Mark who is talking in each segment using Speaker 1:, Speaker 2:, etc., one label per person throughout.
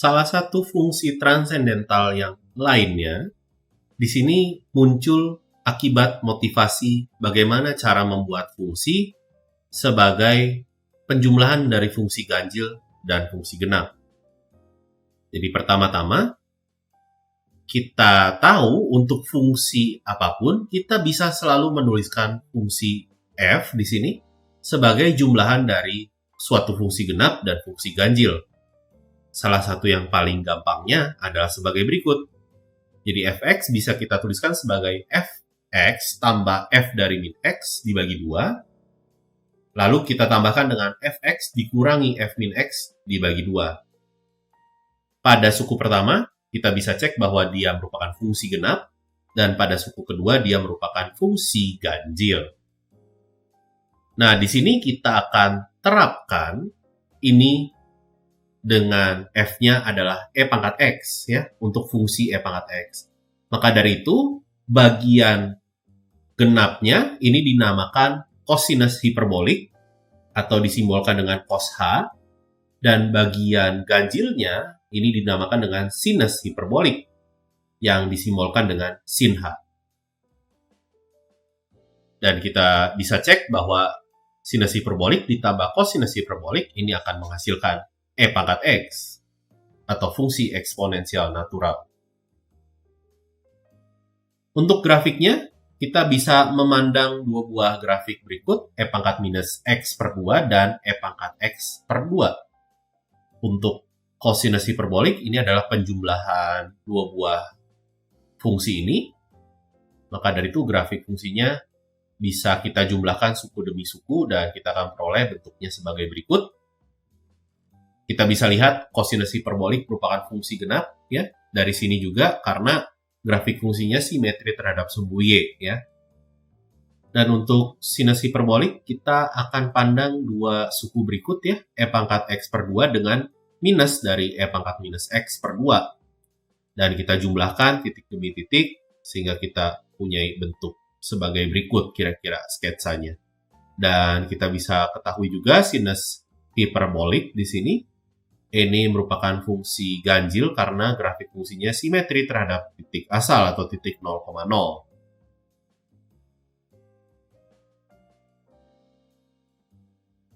Speaker 1: Salah satu fungsi transendental yang lainnya di sini muncul akibat motivasi bagaimana cara membuat fungsi sebagai penjumlahan dari fungsi ganjil dan fungsi genap. Jadi pertama-tama kita tahu untuk fungsi apapun kita bisa selalu menuliskan fungsi f di sini sebagai jumlahan dari suatu fungsi genap dan fungsi ganjil. Salah satu yang paling gampangnya adalah sebagai berikut. Jadi fx bisa kita tuliskan sebagai fx tambah f dari min x dibagi 2. Lalu kita tambahkan dengan fx dikurangi f min x dibagi 2. Pada suku pertama, kita bisa cek bahwa dia merupakan fungsi genap, dan pada suku kedua dia merupakan fungsi ganjil. Nah, di sini kita akan terapkan ini dengan f-nya adalah e pangkat x ya, untuk fungsi e pangkat x. Maka dari itu, bagian genapnya ini dinamakan kosinus hiperbolik atau disimbolkan dengan cos h, dan bagian ganjilnya ini dinamakan dengan sinus hiperbolik yang disimbolkan dengan sin h. Dan kita bisa cek bahwa sinus hiperbolik ditambah kosinus hiperbolik ini akan menghasilkan e pangkat x atau fungsi eksponensial natural. Untuk grafiknya, kita bisa memandang dua buah grafik berikut, e pangkat minus x per 2 dan e pangkat x per 2. Untuk kosinus hiperbolik, ini adalah penjumlahan dua buah fungsi ini. Maka dari itu grafik fungsinya bisa kita jumlahkan suku demi suku dan kita akan peroleh bentuknya sebagai berikut. Kita bisa lihat kosinus hiperbolik merupakan fungsi genap ya. Dari sini juga karena grafik fungsinya simetri terhadap sumbu y ya. Dan untuk sinus hiperbolik kita akan pandang dua suku berikut ya, e pangkat x per 2 dengan minus dari e pangkat minus x per 2. Dan kita jumlahkan titik demi titik sehingga kita punya bentuk sebagai berikut kira-kira sketsanya. Dan kita bisa ketahui juga sinus hiperbolik di sini ini merupakan fungsi ganjil karena grafik fungsinya simetri terhadap titik asal atau titik 0,0.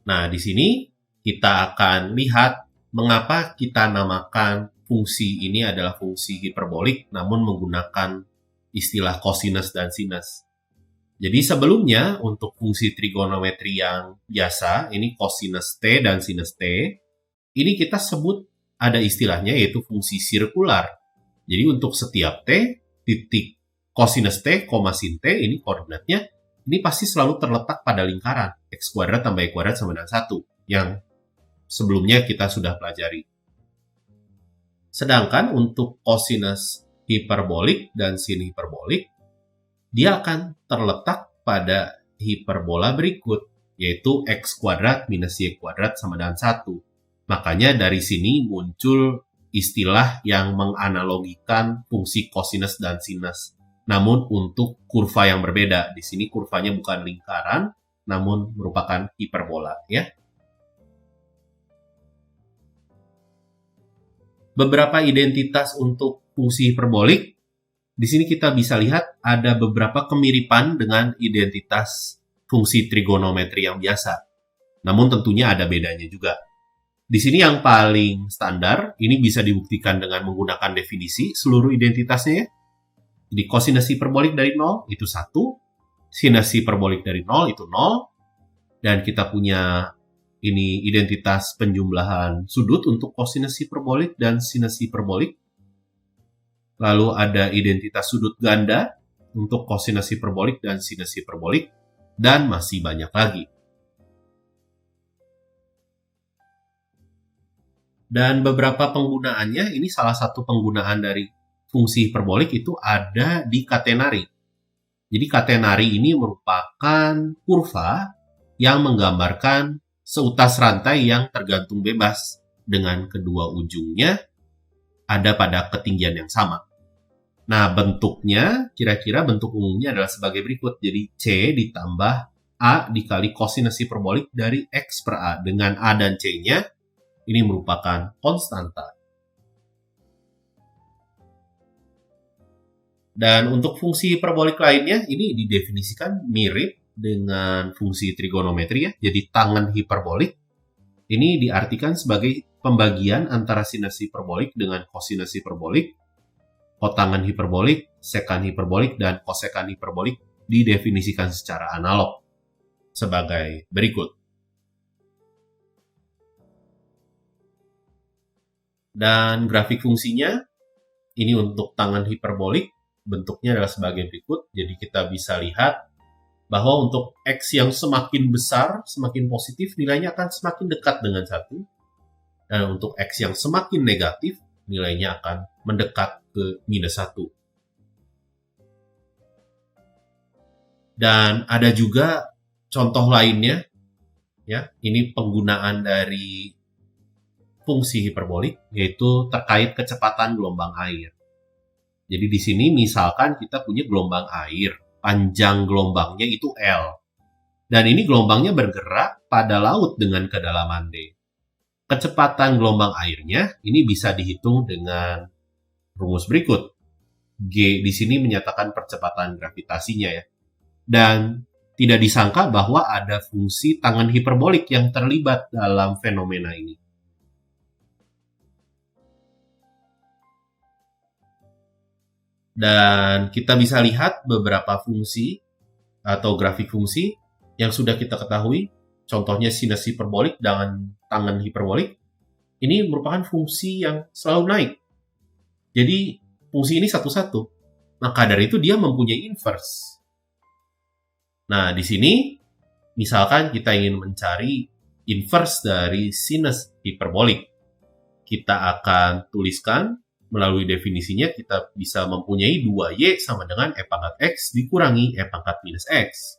Speaker 1: Nah, di sini kita akan lihat mengapa kita namakan fungsi ini adalah fungsi hiperbolik namun menggunakan istilah kosinus dan sinus. Jadi sebelumnya untuk fungsi trigonometri yang biasa, ini kosinus T dan sinus T, ini kita sebut ada istilahnya yaitu fungsi sirkular. Jadi untuk setiap T, titik kosinus T, sin T, ini koordinatnya, ini pasti selalu terletak pada lingkaran x kuadrat tambah y kuadrat sama dengan 1, yang sebelumnya kita sudah pelajari. Sedangkan untuk kosinus hiperbolik dan sin hiperbolik, dia akan terletak pada hiperbola berikut, yaitu x kuadrat minus y kuadrat sama dengan 1. Makanya dari sini muncul istilah yang menganalogikan fungsi kosinus dan sinus. Namun untuk kurva yang berbeda. Di sini kurvanya bukan lingkaran, namun merupakan hiperbola ya. Beberapa identitas untuk fungsi hiperbolik. Di sini kita bisa lihat ada beberapa kemiripan dengan identitas fungsi trigonometri yang biasa. Namun tentunya ada bedanya juga. Di sini yang paling standar, ini bisa dibuktikan dengan menggunakan definisi seluruh identitasnya ya. Jadi kosinus hiperbolik dari 0 itu 1, sinus hiperbolik dari 0 itu 0, dan kita punya ini identitas penjumlahan sudut untuk kosinus hiperbolik dan sinus hiperbolik. Lalu ada identitas sudut ganda untuk kosinus hiperbolik dan sinus hiperbolik, dan masih banyak lagi. Dan beberapa penggunaannya, ini salah satu penggunaan dari fungsi hiperbolik itu ada di katenari. Jadi katenari ini merupakan kurva yang menggambarkan seutas rantai yang tergantung bebas dengan kedua ujungnya ada pada ketinggian yang sama. Nah, bentuknya, kira-kira bentuk umumnya adalah sebagai berikut. Jadi C ditambah A dikali kosinus hiperbolik dari X per A. Dengan A dan C-nya, ini merupakan konstanta. Dan untuk fungsi hiperbolik lainnya, ini didefinisikan mirip dengan fungsi trigonometri ya. Jadi tangen hiperbolik ini diartikan sebagai pembagian antara sinus hiperbolik dengan kosinus hiperbolik, kotangen hiperbolik, sekan hiperbolik, dan kosekan hiperbolik didefinisikan secara analog sebagai berikut. Dan grafik fungsinya, ini untuk tangen hiperbolik, bentuknya adalah sebagai berikut. Jadi kita bisa lihat bahwa untuk X yang semakin besar, semakin positif, nilainya akan semakin dekat dengan 1. Dan untuk X yang semakin negatif, nilainya akan mendekat ke -1. Dan ada juga contoh lainnya, ya. Ini penggunaan dari fungsi hiperbolik, yaitu terkait kecepatan gelombang air. Jadi di sini misalkan kita punya gelombang air, panjang gelombangnya itu L. Dan ini gelombangnya bergerak pada laut dengan kedalaman D. Kecepatan gelombang airnya ini bisa dihitung dengan rumus berikut. G di sini menyatakan percepatan gravitasinya ya. Dan tidak disangka bahwa ada fungsi tangen hiperbolik yang terlibat dalam fenomena ini. Dan kita bisa lihat beberapa fungsi atau grafik fungsi yang sudah kita ketahui. Contohnya sinus hiperbolik dengan tangen hiperbolik. Ini merupakan fungsi yang selalu naik. Jadi fungsi ini satu-satu. Maka dari itu dia mempunyai inverse. Nah, di sini misalkan kita ingin mencari inverse dari sinus hiperbolik. Kita akan tuliskan melalui definisinya, kita bisa mempunyai 2Y sama dengan E pangkat X dikurangi E pangkat minus X.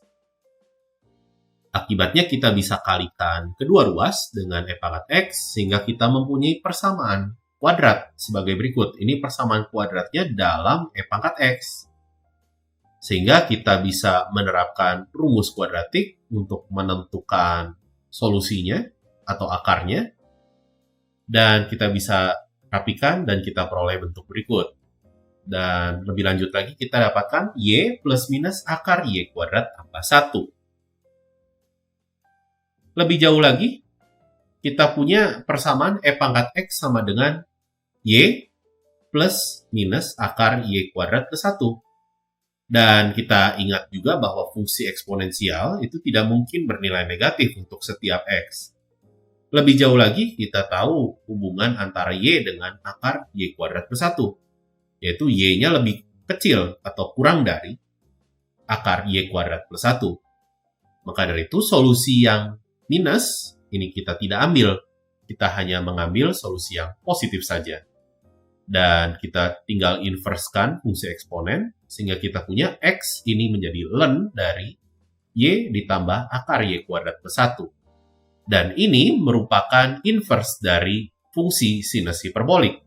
Speaker 1: Akibatnya kita bisa kalikan kedua ruas dengan E pangkat X, sehingga kita mempunyai persamaan kuadrat sebagai berikut. Ini persamaan kuadratnya dalam E pangkat X. Sehingga kita bisa menerapkan rumus kuadratik untuk menentukan solusinya atau akarnya. Dan kita bisa rapikan dan kita peroleh bentuk berikut. Dan lebih lanjut lagi kita dapatkan Y plus minus akar Y kuadrat tambah 1. Lebih jauh lagi, kita punya persamaan E pangkat X sama dengan Y plus minus akar Y kuadrat plus 1. Dan kita ingat juga bahwa fungsi eksponensial itu tidak mungkin bernilai negatif untuk setiap X. Lebih jauh lagi, kita tahu hubungan antara Y dengan akar Y kuadrat plus 1. Yaitu Y-nya lebih kecil atau kurang dari akar Y kuadrat plus 1. Maka dari itu, solusi yang minus, ini kita tidak ambil. Kita hanya mengambil solusi yang positif saja. Dan kita tinggal inversekan fungsi eksponen, sehingga kita punya X ini menjadi ln dari Y ditambah akar Y kuadrat plus 1. Dan ini merupakan inverse dari fungsi sinus hiperbolik.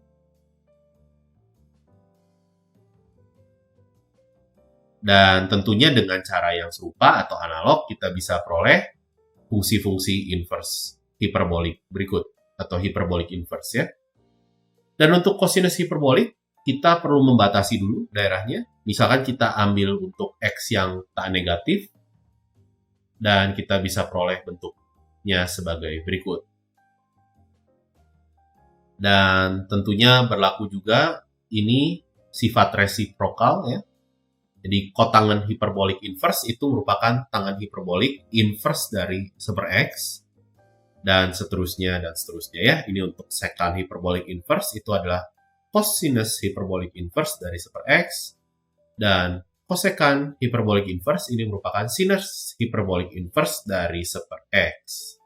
Speaker 1: Dan tentunya dengan cara yang serupa atau analog, kita bisa peroleh fungsi-fungsi inverse hiperbolik berikut, atau hiperbolik inverse ya. Dan untuk kosinus hiperbolik, kita perlu membatasi dulu daerahnya. Misalkan kita ambil untuk X yang tak negatif, dan kita bisa peroleh bentuknya sebagai berikut. Dan tentunya berlaku juga ini sifat resiprokal ya. Jadi kotangen hiperbolik inverse itu merupakan tangen hiperbolik inverse dari super X. Dan seterusnya ya. Ini untuk sekan hiperbolik inverse itu adalah cosinus hiperbolik inverse dari super X. Dan kosekan hiperbolik inverse ini merupakan sinus hiperbolik inverse dari super X.